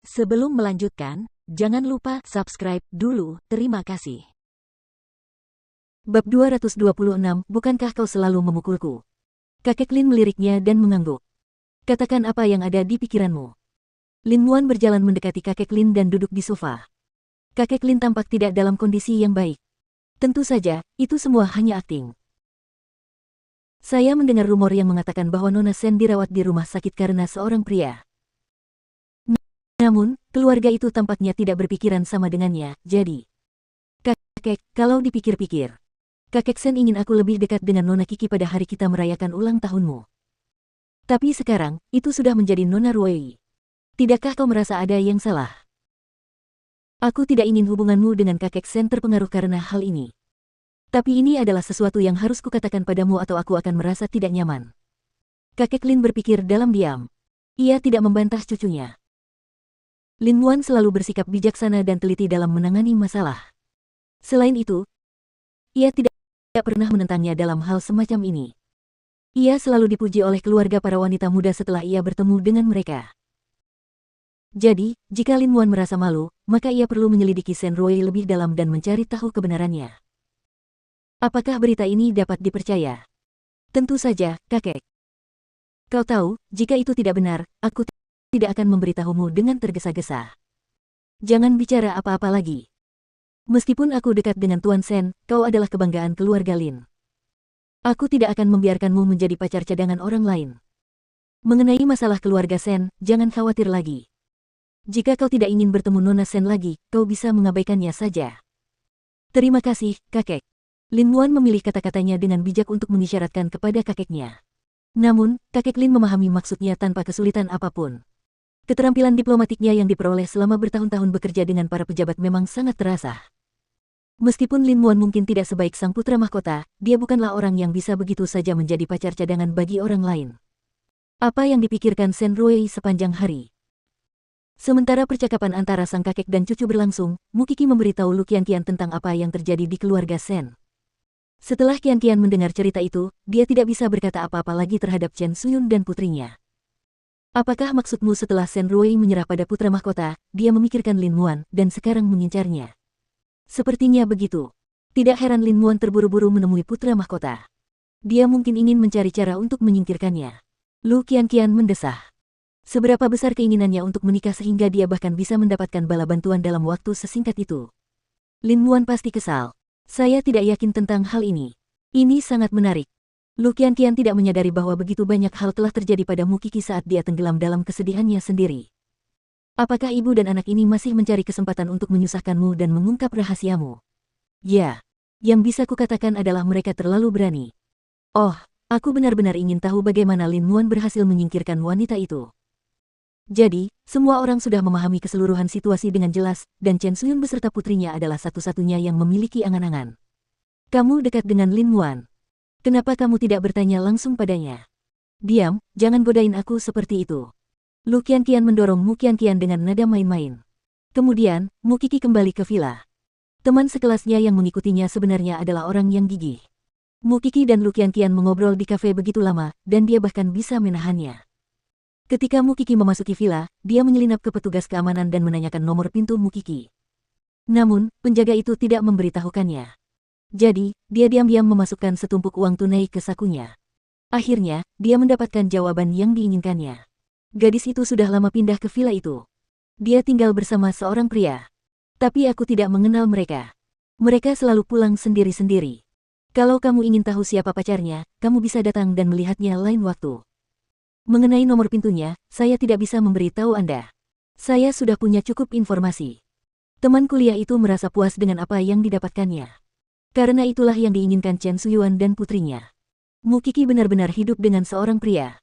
Sebelum melanjutkan, jangan lupa subscribe dulu, terima kasih. Bab 226, bukankah kau selalu memukulku? Kakek Lin meliriknya dan mengangguk. Katakan apa yang ada di pikiranmu. Lin Muan berjalan mendekati kakek Lin dan duduk di sofa. Kakek Lin tampak tidak dalam kondisi yang baik. Tentu saja, itu semua hanya akting. Saya mendengar rumor yang mengatakan bahwa Nona Sen dirawat di rumah sakit karena seorang pria. Namun, keluarga itu tampaknya tidak berpikiran sama dengannya, jadi... Kakek, kalau dipikir-pikir, kakek Sen ingin aku lebih dekat dengan Nona Kiki pada hari kita merayakan ulang tahunmu. Tapi sekarang, itu sudah menjadi Nona Ruei. Tidakkah kau merasa ada yang salah? Aku tidak ingin hubunganmu dengan kakek Sen terpengaruh karena hal ini. Tapi ini adalah sesuatu yang harus kukatakan padamu atau aku akan merasa tidak nyaman. Kakek Lin berpikir dalam diam. Ia tidak membantah cucunya. Lin Muan selalu bersikap bijaksana dan teliti dalam menangani masalah. Selain itu, ia tidak pernah menentangnya dalam hal semacam ini. Ia selalu dipuji oleh keluarga para wanita muda setelah ia bertemu dengan mereka. Jadi, jika Lin Muan merasa malu, maka ia perlu menyelidiki Sen Ruei lebih dalam dan mencari tahu kebenarannya. Apakah berita ini dapat dipercaya? Tentu saja, kakek. Kau tahu, jika itu tidak benar, aku tidak akan memberitahumu dengan tergesa-gesa. Jangan bicara apa-apa lagi. Meskipun aku dekat dengan Tuan Sen, kau adalah kebanggaan keluarga Lin. Aku tidak akan membiarkanmu menjadi pacar cadangan orang lain. Mengenai masalah keluarga Sen, jangan khawatir lagi. Jika kau tidak ingin bertemu Nona Sen lagi, kau bisa mengabaikannya saja. Terima kasih, kakek. Lin Muan memilih kata-katanya dengan bijak untuk mengisyaratkan kepada kakeknya. Namun, kakek Lin memahami maksudnya tanpa kesulitan apapun. Keterampilan diplomatiknya yang diperoleh selama bertahun-tahun bekerja dengan para pejabat memang sangat terasa. Meskipun Lin Muan mungkin tidak sebaik sang putra mahkota, dia bukanlah orang yang bisa begitu saja menjadi pacar cadangan bagi orang lain. Apa yang dipikirkan Sen Ruei sepanjang hari? Sementara percakapan antara sang kakek dan cucu berlangsung, Mu Qi memberitahu Lu Qianqian tentang apa yang terjadi di keluarga Sen. Setelah Qianqian mendengar cerita itu, dia tidak bisa berkata apa-apa lagi terhadap Chen Suyun dan putrinya. Apakah maksudmu setelah Sen Ruei menyerah pada putra mahkota, dia memikirkan Lin Muan dan sekarang mengincarnya? Sepertinya begitu. Tidak heran Lin Muan terburu-buru menemui putra mahkota. Dia mungkin ingin mencari cara untuk menyingkirkannya. Lu Qianqian mendesah. Seberapa besar keinginannya untuk menikah sehingga dia bahkan bisa mendapatkan bala bantuan dalam waktu sesingkat itu? Lin Muan pasti kesal. Saya tidak yakin tentang hal ini. Ini sangat menarik. Lu Qianqian tidak menyadari bahwa begitu banyak hal telah terjadi pada Mu Qi saat dia tenggelam dalam kesedihannya sendiri. Apakah ibu dan anak ini masih mencari kesempatan untuk menyusahkanmu dan mengungkap rahasiamu? Ya, yang bisa kukatakan adalah mereka terlalu berani. Oh, aku benar-benar ingin tahu bagaimana Lin Muan berhasil menyingkirkan wanita itu. Jadi, semua orang sudah memahami keseluruhan situasi dengan jelas, dan Chen Suyun beserta putrinya adalah satu-satunya yang memiliki angan-angan. Kamu dekat dengan Lin Muan. Kenapa kamu tidak bertanya langsung padanya? Diam, jangan godain aku seperti itu. Lu Qianqian mendorong Mu Qianqian dengan nada main-main. Kemudian, Mu Qi kembali ke villa. Teman sekelasnya yang mengikutinya sebenarnya adalah orang yang gigih. Mu Qi dan Lu Qianqian mengobrol di kafe begitu lama, dan dia bahkan bisa menahannya. Ketika Mu Qi memasuki villa, dia menyelinap ke petugas keamanan dan menanyakan nomor pintu Mu Qi. Namun, penjaga itu tidak memberitahukannya. Jadi, dia diam-diam memasukkan setumpuk uang tunai ke sakunya. Akhirnya, dia mendapatkan jawaban yang diinginkannya. Gadis itu sudah lama pindah ke villa itu. Dia tinggal bersama seorang pria. Tapi aku tidak mengenal mereka. Mereka selalu pulang sendiri-sendiri. Kalau kamu ingin tahu siapa pacarnya, kamu bisa datang dan melihatnya lain waktu. Mengenai nomor pintunya, saya tidak bisa memberitahu Anda. Saya sudah punya cukup informasi. Teman kuliah itu merasa puas dengan apa yang didapatkannya. Karena itulah yang diinginkan Chen Suyun dan putrinya. Mu Qi benar-benar hidup dengan seorang pria.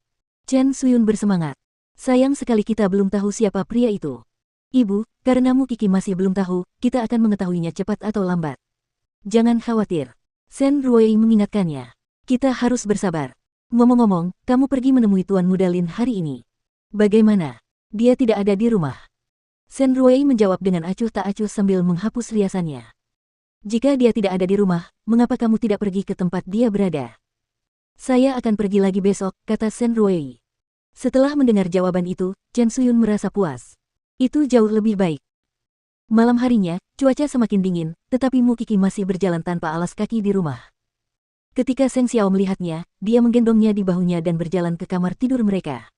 Chen Suyun bersemangat. Sayang sekali kita belum tahu siapa pria itu. Ibu, karena Mu Qi masih belum tahu, kita akan mengetahuinya cepat atau lambat. Jangan khawatir. Sen Ruei mengingatkannya. Kita harus bersabar. Ngomong-ngomong, kamu pergi menemui Tuan Muda Lin hari ini. Bagaimana? Dia tidak ada di rumah. Sen Ruei menjawab dengan acuh tak acuh sambil menghapus riasannya. Jika dia tidak ada di rumah, mengapa kamu tidak pergi ke tempat dia berada? Saya akan pergi lagi besok, kata Sen Ruei. Setelah mendengar jawaban itu, Chen Suyun merasa puas. Itu jauh lebih baik. Malam harinya, cuaca semakin dingin, tetapi Mu Kiki masih berjalan tanpa alas kaki di rumah. Ketika Seng Xiao melihatnya, dia menggendongnya di bahunya dan berjalan ke kamar tidur mereka.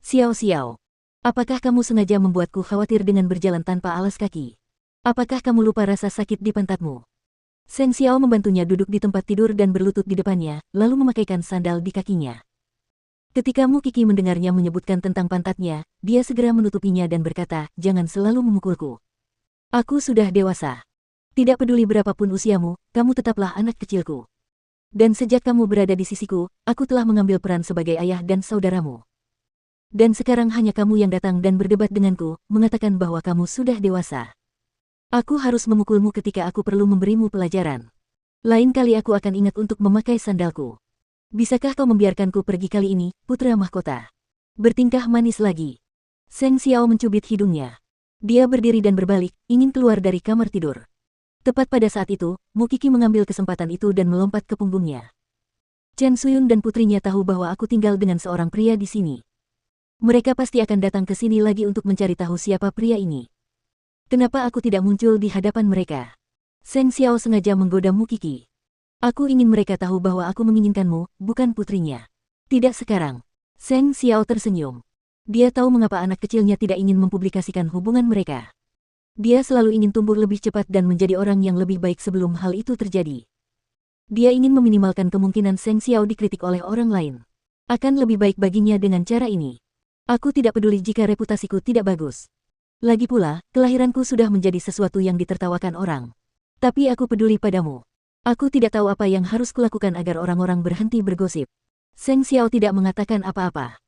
Xiao Xiao, apakah kamu sengaja membuatku khawatir dengan berjalan tanpa alas kaki? Apakah kamu lupa rasa sakit di pantatmu? Seng Xiao membantunya duduk di tempat tidur dan berlutut di depannya, lalu memakaikan sandal di kakinya. Ketika Mu Kiki mendengarnya menyebutkan tentang pantatnya, dia segera menutupinya dan berkata, "Jangan selalu memukulku. Aku sudah dewasa. Tidak peduli berapapun usiamu, kamu tetaplah anak kecilku. Dan sejak kamu berada di sisiku, aku telah mengambil peran sebagai ayah dan saudaramu. Dan sekarang hanya kamu yang datang dan berdebat denganku, mengatakan bahwa kamu sudah dewasa. Aku harus memukulmu ketika aku perlu memberimu pelajaran. Lain kali aku akan ingat untuk memakai sandalku. Bisakah kau membiarkanku pergi kali ini, putra mahkota?" Bertingkah manis lagi. Seng Xiao mencubit hidungnya. Dia berdiri dan berbalik, ingin keluar dari kamar tidur. Tepat pada saat itu, Mu Kiki mengambil kesempatan itu dan melompat ke punggungnya. "Chen Suyun dan putrinya tahu bahwa aku tinggal dengan seorang pria di sini. Mereka pasti akan datang ke sini lagi untuk mencari tahu siapa pria ini. Kenapa aku tidak muncul di hadapan mereka?" Seng Xiao sengaja menggoda Mu Kiki. "Aku ingin mereka tahu bahwa aku menginginkanmu, bukan putrinya. Tidak sekarang." Seng Xiao tersenyum. Dia tahu mengapa anak kecilnya tidak ingin mempublikasikan hubungan mereka. Dia selalu ingin tumbuh lebih cepat dan menjadi orang yang lebih baik sebelum hal itu terjadi. Dia ingin meminimalkan kemungkinan Seng Xiao dikritik oleh orang lain. Akan lebih baik baginya dengan cara ini. Aku tidak peduli jika reputasiku tidak bagus. Lagi pula, kelahiranku sudah menjadi sesuatu yang ditertawakan orang. Tapi aku peduli padamu. Aku tidak tahu apa yang harus kulakukan agar orang-orang berhenti bergosip." Seng Xiao tidak mengatakan apa-apa.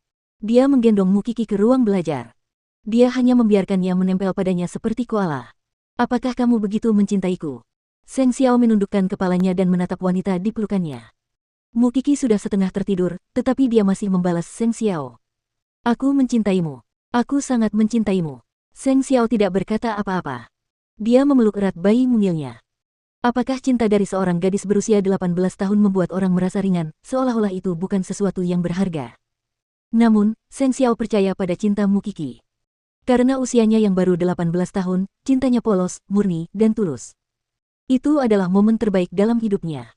Dia menggendong Mu Kiki ke ruang belajar. Dia hanya membiarkannya menempel padanya seperti koala. "Apakah kamu begitu mencintaiku?" Seng Xiao menundukkan kepalanya dan menatap wanita di pelukannya. Mu Kiki sudah setengah tertidur, tetapi dia masih membalas Seng Xiao. "Aku mencintaimu. Aku sangat mencintaimu." Seng Xiao tidak berkata apa-apa. Dia memeluk erat bayi mungilnya. Apakah cinta dari seorang gadis berusia 18 tahun membuat orang merasa ringan, seolah-olah itu bukan sesuatu yang berharga? Namun, Seng Xiao percaya pada cinta Mu Kiki. Karena usianya yang baru 18 tahun, cintanya polos, murni, dan tulus. Itu adalah momen terbaik dalam hidupnya.